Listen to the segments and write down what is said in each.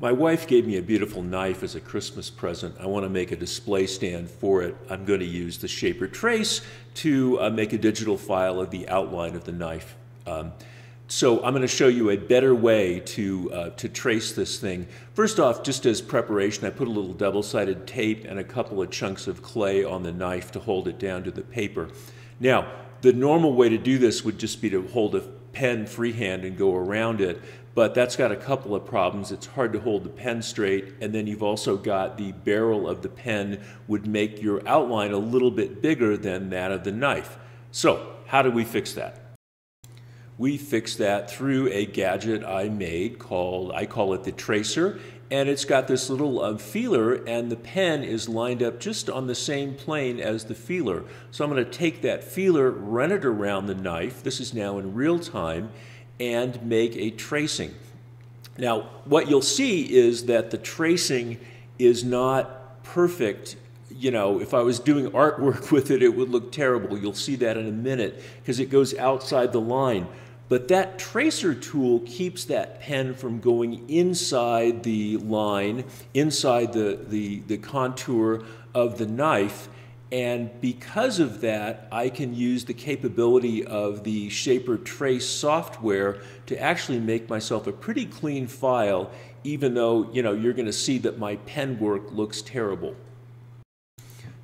My wife gave me a beautiful knife as a Christmas present. I want to make a display stand for it. I'm going to use the Shaper Trace to make a digital file of the outline of the knife. So I'm going to show you a better way to trace this thing. First off, just as preparation, I put a little double-sided tape and a couple of chunks of clay on the knife to hold it down to the paper. Now, the normal way to do this would just be to hold a pen freehand and go around it, but that's got a couple of problems. It's hard to hold the pen straight, and then you've also got the barrel of the pen would make your outline a little bit bigger than that of the knife. So, how do we fix that? We fix that through a gadget I made called, I call it the tracer, and it's got this little feeler, and the pen is lined up just on the same plane as the feeler. So I'm going to take that feeler, run it around the knife, this is now in real time, and make a tracing. Now, what you'll see is that the tracing is not perfect. You know, if I was doing artwork with it, it would look terrible. You'll see that in a minute because it goes outside the line. But that tracer tool keeps that pen from going inside the line, inside the contour of the knife. And because of that, I can use the capability of the Shaper Trace software to actually make myself a pretty clean file, even though, you know, you're going to see that my pen work looks terrible.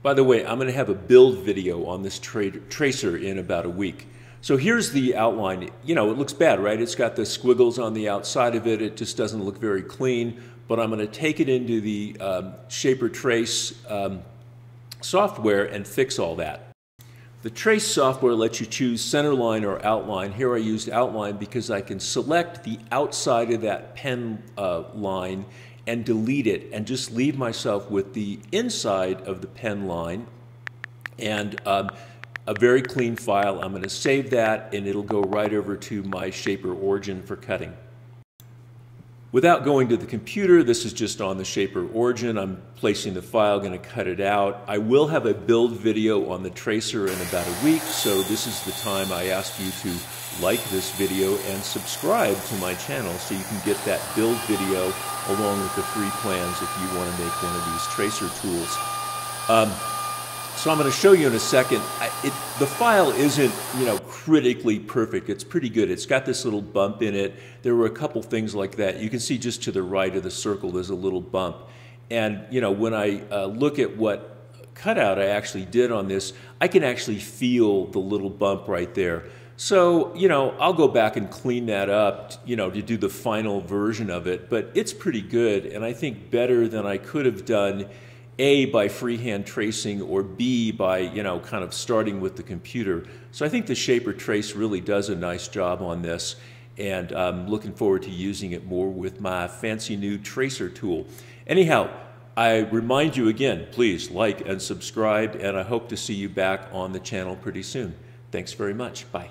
By the way, I'm going to have a build video on this tracer in about a week. So here's the outline. You know, it looks bad, right? It's got the squiggles on the outside of it. It just doesn't look very clean. But I'm going to take it into the Shaper Trace software and fix all that. The Trace software lets you choose centerline or outline. Here I used outline because I can select the outside of that pen line and delete it and just leave myself with the inside of the pen line and a very clean file. I'm going to save that and it'll go right over to my Shaper Origin for cutting. Without going to the computer, this is just on the Shaper Origin. I'm placing the file, going to cut it out. I will have a build video on the tracer in about a week, so this is the time I ask you to like this video and subscribe to my channel so you can get that build video along with the free plans if you want to make one of these tracer tools. So I'm going to show you in a second. The file isn't, you know, critically perfect. It's pretty good. It's got this little bump in it. There were a couple things like that. You can see just to the right of the circle there's a little bump. And, you know, when I look at what cutout I actually did on this, I can actually feel the little bump right there. So, you know, I'll go back and clean that up, you know, to do the final version of it. But it's pretty good, and I think better than I could have done A, by freehand tracing, or B, by, you know, kind of starting with the computer. So I think the Shaper Trace really does a nice job on this, and I'm looking forward to using it more with my fancy new tracer tool. Anyhow, I remind you again, please like and subscribe, and I hope to see you back on the channel pretty soon. Thanks very much. Bye.